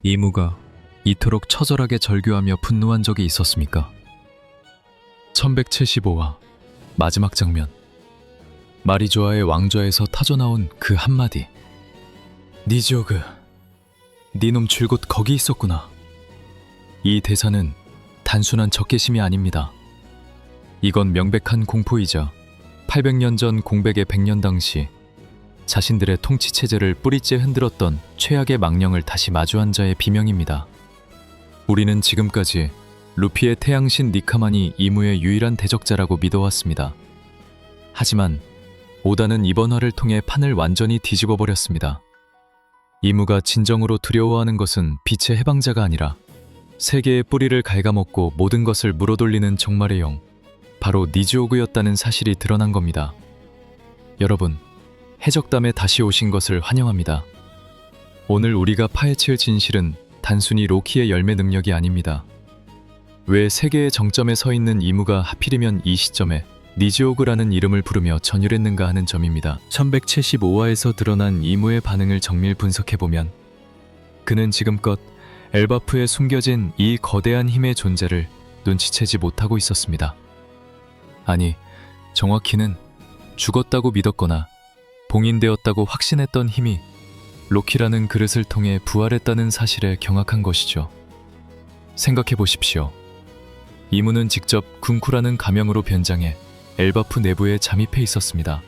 이무가 이토록 처절하게 절규하며 분노한 적이 있었습니까? 1175화 마지막 장면. 마리조아의 왕좌에서 타져나온 그 한마디. 니지오그, 니놈 줄곧 거기 있었구나. 이 대사는 단순한 적개심이 아닙니다. 이건 명백한 공포이자 800년 전 공백의 100년 당시 자신들의 통치체제를 뿌리째 흔들었던 최악의 망령을 다시 마주한 자의 비명입니다. 우리는 지금까지 루피의 태양신 니카만이 이무의 유일한 대적자라고 믿어왔습니다. 하지만 오다는 이번 화를 통해 판을 완전히 뒤집어 버렸습니다. 이무가 진정으로 두려워하는 것은 빛의 해방자가 아니라 세계의 뿌리를 갉아먹고 모든 것을 물어돌리는 종말의 영, 바로 니지오그였다는 사실이 드러난 겁니다. 여러분, 해적담에 다시 오신 것을 환영합니다. 오늘 우리가 파헤칠 진실은 단순히 로키의 열매 능력이 아닙니다. 왜 세계의 정점에 서 있는 이무가 하필이면 이 시점에 니지오그라는 이름을 부르며 전율했는가 하는 점입니다. 1175화에서 드러난 이무의 반응을 정밀 분석해보면 그는 지금껏 엘바프에 숨겨진 이 거대한 힘의 존재를 눈치채지 못하고 있었습니다. 아니, 정확히는 죽었다고 믿었거나 봉인되었다고 확신했던 힘이 로키라는 그릇을 통해 부활했다는 사실에 경악한 것이죠. 생각해 보십시오. 이무는 직접 군쿠라는 가명으로 변장해 엘바프 내부에 잠입해 있었습니다.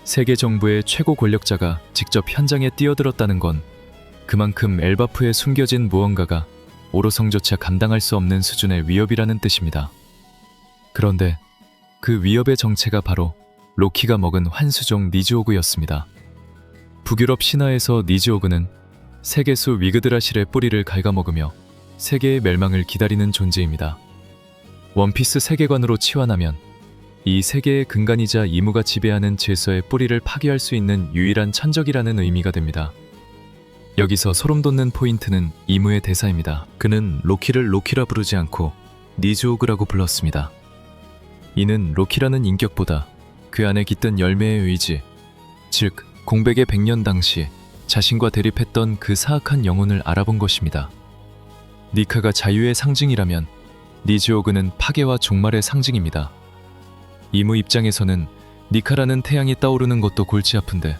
세계 정부의 최고 권력자가 직접 현장에 뛰어들었다는 건 그만큼 엘바프에 숨겨진 무언가가 오로성조차 감당할 수 없는 수준의 위협이라는 뜻입니다. 그런데 그 위협의 정체가 바로 로키가 먹은 환수종 니지오그였습니다. 북유럽 신화에서 니지오그는 세계수 위그드라실의 뿌리를 갉아먹으며 세계의 멸망을 기다리는 존재입니다. 원피스 세계관으로 치환하면 이 세계의 근간이자 이무가 지배하는 질서의 뿌리를 파괴할 수 있는 유일한 천적이라는 의미가 됩니다. 여기서 소름 돋는 포인트는 이무의 대사입니다. 그는 로키를 로키라 부르지 않고 니지오그라고 불렀습니다. 이는 로키라는 인격보다 그 안에 깃든 열매의 의지, 즉 공백의 100년 당시 자신과 대립했던 그 사악한 영혼을 알아본 것입니다. 니카가 자유의 상징이라면 니지오그는 파괴와 종말의 상징입니다. 이무 입장에서는 니카라는 태양이 떠오르는 것도 골치 아픈데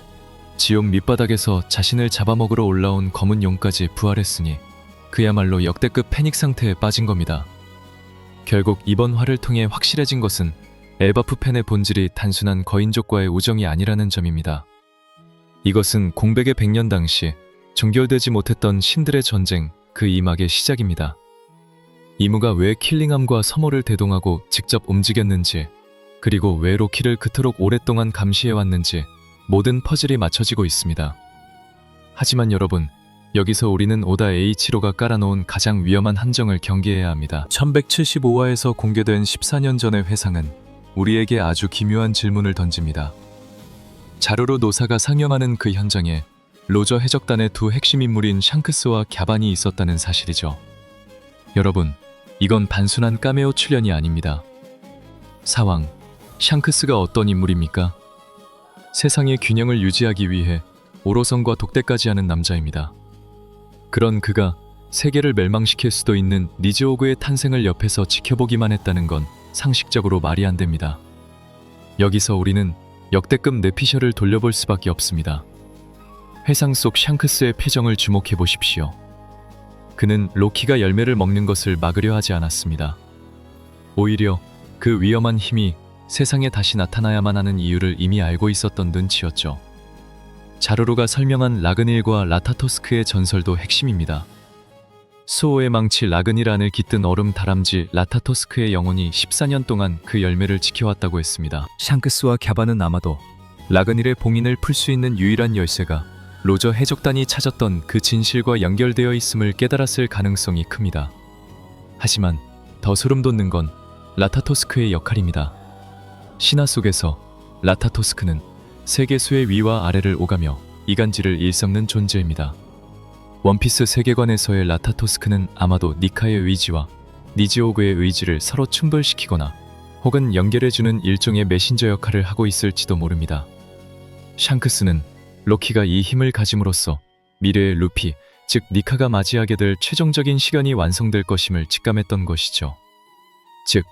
지옥 밑바닥에서 자신을 잡아먹으러 올라온 검은 용까지 부활했으니 그야말로 역대급 패닉 상태에 빠진 겁니다. 결국 이번 화를 통해 확실해진 것은 엘바프 팬의 본질이 단순한 거인족과의 우정이 아니라는 점입니다. 이것은 공백의 100년 당시 종결되지 못했던 신들의 전쟁, 그 이막의 시작입니다. 이무가 왜 킬링함과 서머를 대동하고 직접 움직였는지, 그리고 왜 로키를 그토록 오랫동안 감시해왔는지 모든 퍼즐이 맞춰지고 있습니다. 하지만 여러분, 여기서 우리는 오다 H로가 깔아놓은 가장 위험한 함정을 경계해야 합니다. 1175화에서 공개된 14년 전의 회상은 우리에게 아주 기묘한 질문을 던집니다. 자루로 노사가 상영하는 그 현장에 로저 해적단의 두 핵심 인물인 샹크스와 갸반이 있었다는 사실이죠. 여러분, 이건 단순한 카메오 출연이 아닙니다. 사왕, 샹크스가 어떤 인물입니까? 세상의 균형을 유지하기 위해 오로성과 독대까지 하는 남자입니다. 그런 그가 세계를 멸망시킬 수도 있는 니지오그의 탄생을 옆에서 지켜보기만 했다는 건 상식적으로 말이 안 됩니다. 여기서 우리는 역대급 내피셜을 돌려볼 수밖에 없습니다. 회상 속 샹크스의 표정을 주목해 보십시오. 그는 로키가 열매를 먹는 것을 막으려 하지 않았습니다. 오히려 그 위험한 힘이 세상에 다시 나타나야만 하는 이유를 이미 알고 있었던 눈치였죠. 자루로가 설명한 라그닐과 라타토스크의 전설도 핵심입니다. 수호의 망치 라그닐 안을 깃든 얼음 다람쥐 라타토스크의 영혼이 14년 동안 그 열매를 지켜왔다고 했습니다. 샹크스와 갸반은 아마도 라그닐의 봉인을 풀 수 있는 유일한 열쇠가 로저 해적단이 찾았던 그 진실과 연결되어 있음을 깨달았을 가능성이 큽니다. 하지만 더 소름 돋는 건 라타토스크의 역할입니다. 신화 속에서 라타토스크는 세계수의 위와 아래를 오가며 이간질을 일삼는 존재입니다. 원피스 세계관에서의 라타토스크는 아마도 니카의 의지와 니지오그의 의지를 서로 충돌시키거나 혹은 연결해주는 일종의 메신저 역할을 하고 있을지도 모릅니다. 샹크스는 로키가 이 힘을 가짐으로써 미래의 루피, 즉 니카가 맞이하게 될 최종적인 시련이 완성될 것임을 직감했던 것이죠. 즉,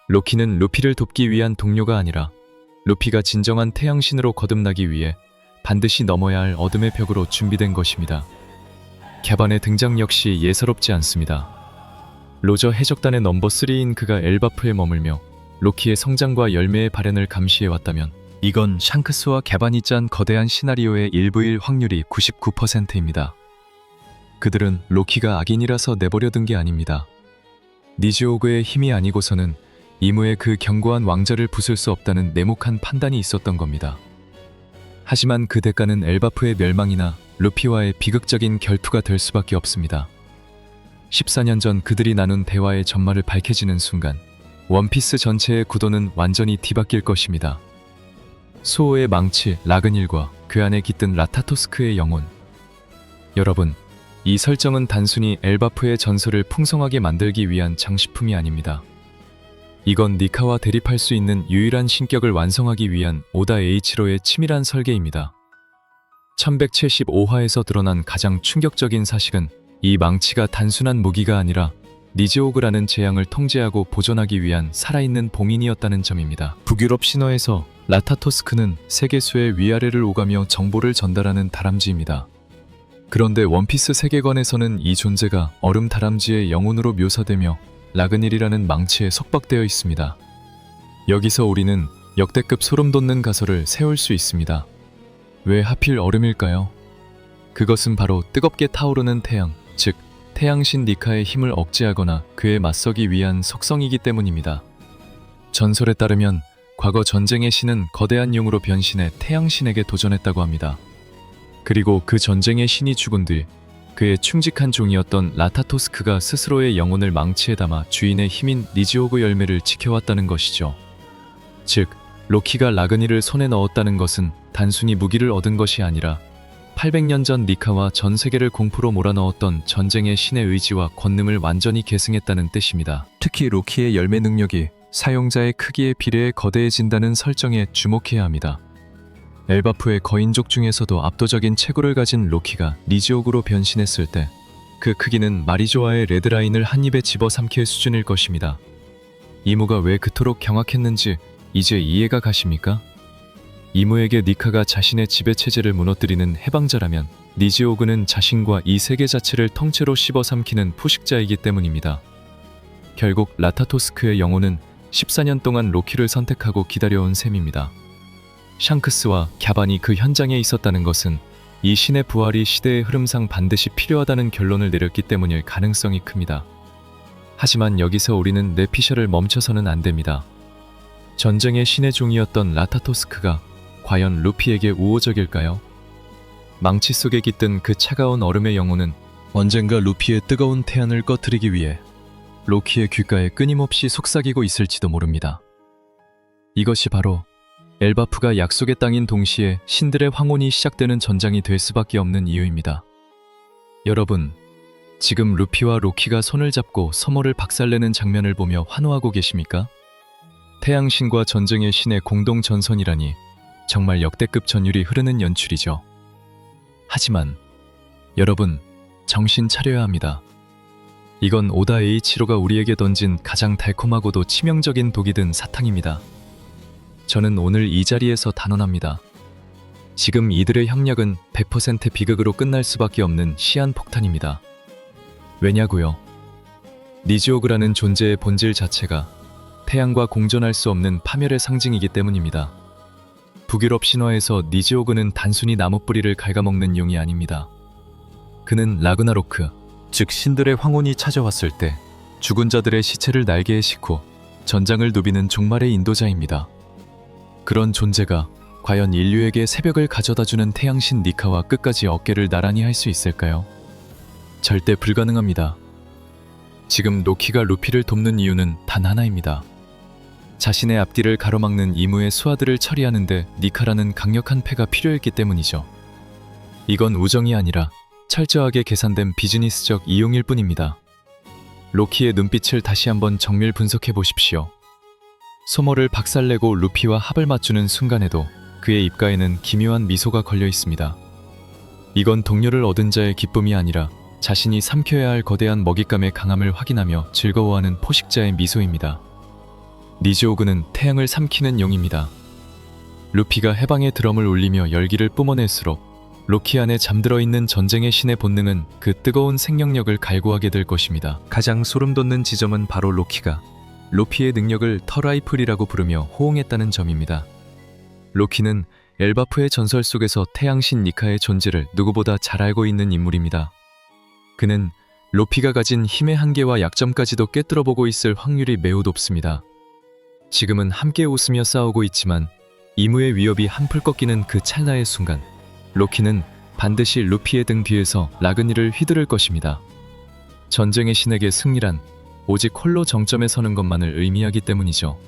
로키는 루피를 돕기 위한 동료가 아니라 루피가 진정한 태양신으로 거듭나기 위해 반드시 넘어야 할 어둠의 벽으로 준비된 것입니다. 갸반의 등장 역시 예사롭지 않습니다. 로저 해적단의 넘버 3인 그가 엘바프에 머물며 로키의 성장과 열매의 발현을 감시해왔다면 이건 샹크스와 갸반이 짠 거대한 시나리오의 일부일 확률이 99%입니다. 그들은 로키가 악인이라서 내버려둔 게 아닙니다. 니즈오그의 힘이 아니고서는 이무의 그 견고한 왕좌를 부술 수 없다는 냉혹한 판단이 있었던 겁니다. 하지만 그 대가는 엘바프의 멸망이나 루피와의 비극적인 결투가 될 수밖에 없습니다. 14년 전 그들이 나눈 대화의 전말을 밝혀지는 순간 원피스 전체의 구도는 완전히 뒤바뀔 것입니다. 수호의 망치 라그닐과 그 안에 깃든 라타토스크의 영혼. 여러분, 이 설정은 단순히 엘바프의 전설을 풍성하게 만들기 위한 장식품이 아닙니다. 이건 니카와 대립할 수 있는 유일한 신격을 완성하기 위한 오다 에이치로의 치밀한 설계입니다. 1175화에서 드러난 가장 충격적인 사실은 이 망치가 단순한 무기가 아니라 니즈오그라는 재앙을 통제하고 보존하기 위한 살아있는 봉인이었다는 점입니다. 북유럽 신화에서 라타토스크는 세계수의 위아래를 오가며 정보를 전달하는 다람쥐입니다. 그런데 원피스 세계관에서는 이 존재가 얼음 다람쥐의 영혼으로 묘사되며 라그닐이라는 망치에 속박되어 있습니다. 여기서 우리는 역대급 소름 돋는 가설을 세울 수 있습니다. 왜 하필 얼음일까요? 그것은 바로 뜨겁게 타오르는 태양, 즉 태양신 니카의 힘을 억제하거나 그에 맞서기 위한 속성이기 때문입니다. 전설에 따르면 과거 전쟁의 신은 거대한 용으로 변신해 태양신에게 도전했다고 합니다. 그리고 그 전쟁의 신이 죽은 뒤 그의 충직한 종이었던 라타토스크가 스스로의 영혼을 망치에 담아 주인의 힘인 니즈오그 열매를 지켜왔다는 것이죠. 즉, 로키가 라그니를 손에 넣었다는 것은 단순히 무기를 얻은 것이 아니라 800년 전 니카와 전 세계를 공포로 몰아넣었던 전쟁의 신의 의지와 권능을 완전히 계승했다는 뜻입니다. 특히 로키의 열매 능력이 사용자의 크기에 비례해 거대해진다는 설정에 주목해야 합니다. 엘바프의 거인족 중에서도 압도적인 체구를 가진 로키가 니즈오그로 변신했을 때 그 크기는 마리조아의 레드라인을 한 입에 집어삼킬 수준일 것입니다. 이무가 왜 그토록 경악했는지 이제 이해가 가십니까? 이무에게 니카가 자신의 지배체제를 무너뜨리는 해방자라면 니즈오그는 자신과 이 세계 자체를 통째로 씹어삼키는 포식자이기 때문입니다. 결국 라타토스크의 영혼은 14년 동안 로키를 선택하고 기다려온 셈입니다. 샹크스와 갸반이 그 현장에 있었다는 것은 이 신의 부활이 시대의 흐름상 반드시 필요하다는 결론을 내렸기 때문일 가능성이 큽니다. 하지만 여기서 우리는 내피셜을 멈춰서는 안 됩니다. 전쟁의 신의 종이었던 라타토스크가 과연 루피에게 우호적일까요? 망치 속에 깃든 그 차가운 얼음의 영혼은 언젠가 루피의 뜨거운 태안을 꺼트리기 위해 로키의 귓가에 끊임없이 속삭이고 있을지도 모릅니다. 이것이 바로 엘바프가 약속의 땅인 동시에 신들의 황혼이 시작되는 전장이 될 수밖에 없는 이유입니다. 여러분, 지금 루피와 로키가 손을 잡고 서머를 박살내는 장면을 보며 환호하고 계십니까? 태양신과 전쟁의 신의 공동 전선이라니 정말 역대급 전율이 흐르는 연출이죠. 하지만 여러분, 정신 차려야 합니다. 이건 오다 에이치로가 우리에게 던진 가장 달콤하고도 치명적인 독이 든 사탕입니다. 저는 오늘 이 자리에서 단언합니다. 지금 이들의 협력은 100% 비극으로 끝날 수밖에 없는 시한폭탄입니다. 왜냐고요? 니즈오그라는 존재의 본질 자체가 태양과 공존할 수 없는 파멸의 상징이기 때문입니다. 북유럽 신화에서 니즈오그는 단순히 나무뿌리를 갉아먹는 용이 아닙니다. 그는 라그나로크, 즉 신들의 황혼이 찾아왔을 때 죽은 자들의 시체를 날개에 싣고 전장을 누비는 종말의 인도자입니다. 그런 존재가 과연 인류에게 새벽을 가져다주는 태양신 니카와 끝까지 어깨를 나란히 할 수 있을까요? 절대 불가능합니다. 지금 로키가 루피를 돕는 이유는 단 하나입니다. 자신의 앞뒤를 가로막는 이무의 수하들을 처리하는데 니카라는 강력한 패가 필요했기 때문이죠. 이건 우정이 아니라 철저하게 계산된 비즈니스적 이용일 뿐입니다. 로키의 눈빛을 다시 한번 정밀 분석해 보십시오. 소머를 박살내고 루피와 합을 맞추는 순간에도 그의 입가에는 기묘한 미소가 걸려 있습니다. 이건 동료를 얻은 자의 기쁨이 아니라 자신이 삼켜야 할 거대한 먹잇감의 강함을 확인하며 즐거워하는 포식자의 미소입니다. 니즈오그는 태양을 삼키는 용입니다. 루피가 해방의 드럼을 울리며 열기를 뿜어낼수록 로키 안에 잠들어 있는 전쟁의 신의 본능은 그 뜨거운 생명력을 갈구하게 될 것입니다. 가장 소름돋는 지점은 바로 로키가 로피의 능력을 터라이플이라고 부르며 호응했다는 점입니다. 로키는 엘바프의 전설 속에서 태양신 니카의 존재를 누구보다 잘 알고 있는 인물입니다. 그는 로피가 가진 힘의 한계와 약점까지도 꿰뚫어보고 있을 확률이 매우 높습니다. 지금은 함께 웃으며 싸우고 있지만 이무의 위협이 한풀 꺾이는 그 찰나의 순간 로키는 반드시 루피의 등 뒤에서 라그니를 휘두를 것입니다. 전쟁의 신에게 승리란 오직 홀로 정점에 서는 것만을 의미하기 때문이죠.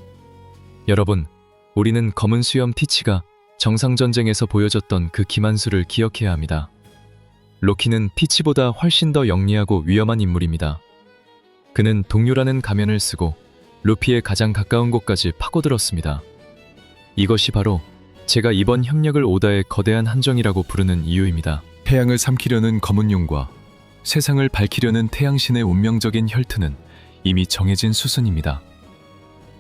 여러분, 우리는 검은 수염 티치가 정상전쟁에서 보여줬던 그 기만수를 기억해야 합니다. 로키는 티치보다 훨씬 더 영리하고 위험한 인물입니다. 그는 동료라는 가면을 쓰고 루피의 가장 가까운 곳까지 파고들었습니다. 이것이 바로 제가 이번 협력을 오다의 거대한 함정이라고 부르는 이유입니다. 태양을 삼키려는 검은 용과 세상을 밝히려는 태양신의 운명적인 혈투는 이미 정해진 수순입니다.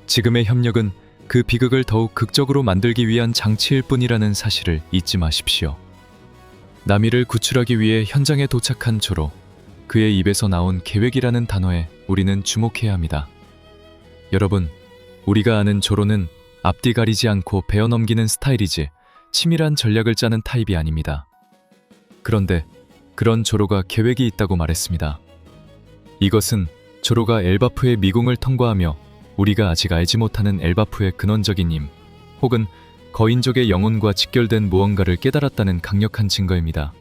지금의 협력은 그 비극을 더욱 극적으로 만들기 위한 장치일 뿐이라는 사실을 잊지 마십시오. 나미를 구출하기 위해 현장에 도착한 조로, 그의 입에서 나온 계획이라는 단어에 우리는 주목해야 합니다. 여러분, 우리가 아는 조로는 앞뒤 가리지 않고 베어넘기는 스타일이지 치밀한 전략을 짜는 타입이 아닙니다. 그런데 그런 조로가 계획이 있다고 말했습니다. 이것은 조로가 엘바프의 미궁을 통과하며 우리가 아직 알지 못하는 엘바프의 근원적인 힘 혹은 거인족의 영혼과 직결된 무언가를 깨달았다는 강력한 증거입니다.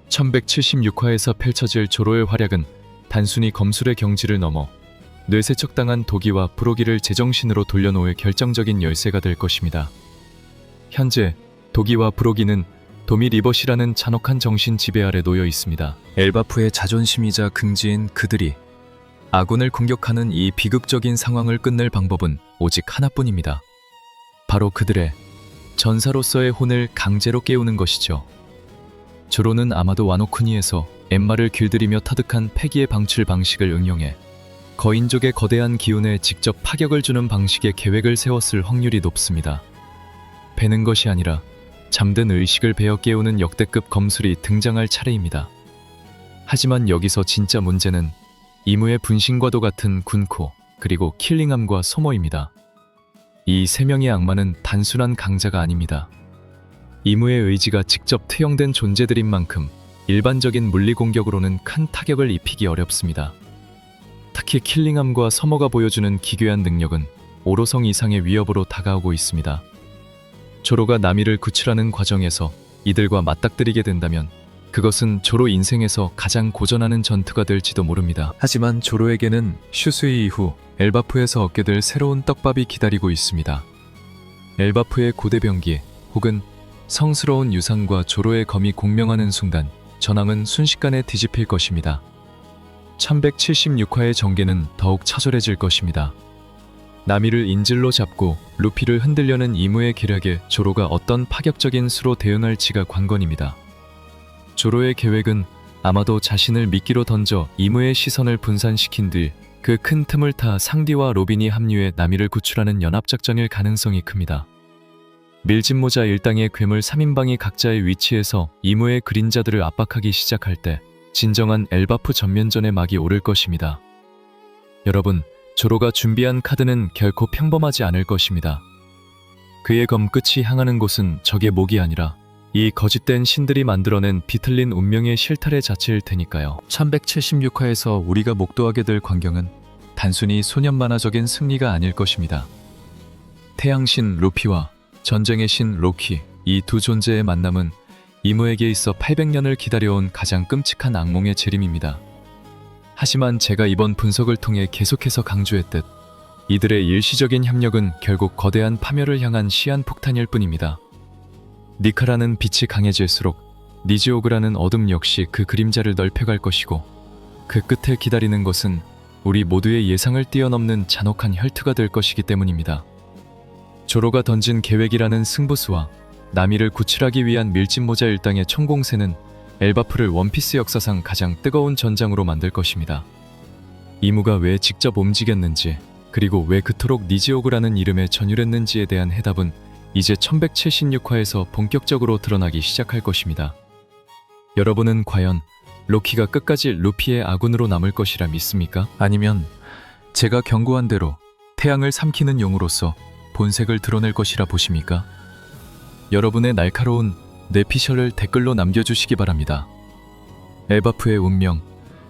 1176화에서 펼쳐질 조로의 활약은 단순히 검술의 경지를 넘어 뇌세척당한 도기와 브로기를 제정신으로 돌려놓을 결정적인 열쇠가 될 것입니다. 현재 도기와 브로기는 도미 리버시라는 잔혹한 정신 지배 아래 놓여 있습니다. 엘바프의 자존심이자 긍지인 그들이 아군을 공격하는 이 비극적인 상황을 끝낼 방법은 오직 하나뿐입니다. 바로 그들의 전사로서의 혼을 강제로 깨우는 것이죠. 조로는 아마도 와노쿠니에서 엠마를 길들이며 터득한 패기의 방출 방식을 응용해 거인족의 거대한 기운에 직접 파격을 주는 방식의 계획을 세웠을 확률이 높습니다. 베는 것이 아니라 잠든 의식을 베어 깨우는 역대급 검술이 등장할 차례입니다. 하지만 여기서 진짜 문제는 이무의 분신과도 같은 군코 그리고 킬링함과 소모입니다. 이 세 명의 악마는 단순한 강자가 아닙니다. 이무의 의지가 직접 투영된 존재들인 만큼 일반적인 물리 공격으로는 큰 타격을 입히기 어렵습니다. 특히 킬링함과 서머가 보여주는 기괴한 능력은 오로성 이상의 위협으로 다가오고 있습니다. 조로가 나미를 구출하는 과정에서 이들과 맞닥뜨리게 된다면 그것은 조로 인생에서 가장 고전하는 전투가 될지도 모릅니다. 하지만 조로에게는 슈스이 이후 엘바프에서 얻게 될 새로운 떡밥이 기다리고 있습니다. 엘바프의 고대병기 혹은 성스러운 유산과 조로의 검이 공명하는 순간 전황은 순식간에 뒤집힐 것입니다. 1176화의 전개는 더욱 처절해질 것입니다. 나미를 인질로 잡고 루피를 흔들려는 이무의 계략에 조로가 어떤 파격적인 수로 대응할지가 관건입니다. 조로의 계획은 아마도 자신을 미끼로 던져 이무의 시선을 분산시킨 뒤 그 큰 틈을 타 상디와 로빈이 합류해 나미를 구출하는 연합작전일 가능성이 큽니다. 밀짚모자 일당의 괴물 3인방이 각자의 위치에서 이무의 그림자들을 압박하기 시작할 때 진정한 엘바프 전면전의 막이 오를 것입니다. 여러분, 조로가 준비한 카드는 결코 평범하지 않을 것입니다. 그의 검 끝이 향하는 곳은 적의 목이 아니라 이 거짓된 신들이 만들어낸 비틀린 운명의 실타래 자체일 테니까요. 1176화에서 우리가 목도하게 될 광경은 단순히 소년 만화적인 승리가 아닐 것입니다. 태양신 루피와 전쟁의 신 로키, 이 두 존재의 만남은 이무에게 있어 800년을 기다려온 가장 끔찍한 악몽의 재림입니다. 하지만 제가 이번 분석을 통해 계속해서 강조했듯 이들의 일시적인 협력은 결국 거대한 파멸을 향한 시한폭탄일 뿐입니다. 니카라는 빛이 강해질수록 니지오그라는 어둠 역시 그 그림자를 넓혀갈 것이고 그 끝에 기다리는 것은 우리 모두의 예상을 뛰어넘는 잔혹한 혈투가 될 것이기 때문입니다. 조로가 던진 계획이라는 승부수와 나미를 구출하기 위한 밀짚모자 일당의 총공세는 엘바프를 원피스 역사상 가장 뜨거운 전장으로 만들 것입니다. 이무가 왜 직접 움직였는지, 그리고 왜 그토록 니지오그라는 이름에 전율했는지에 대한 해답은 이제 1176화에서 본격적으로 드러나기 시작할 것입니다. 여러분은 과연 로키가 끝까지 루피의 아군으로 남을 것이라 믿습니까? 아니면 제가 경고한 대로 태양을 삼키는 용으로서 본색을 드러낼 것이라 보십니까? 여러분의 날카로운 뇌피셜을 댓글로 남겨주시기 바랍니다. 엘바프의 운명,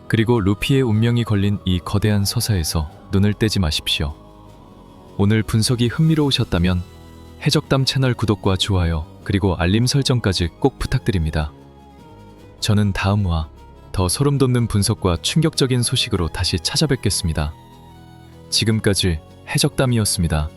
그리고 루피의 운명이 걸린 이 거대한 서사에서 눈을 떼지 마십시오. 오늘 분석이 흥미로우셨다면 해적담 채널 구독과 좋아요, 그리고 알림 설정까지 꼭 부탁드립니다. 저는 다음화 더 소름돋는 분석과 충격적인 소식으로 다시 찾아뵙겠습니다. 지금까지 해적담이었습니다.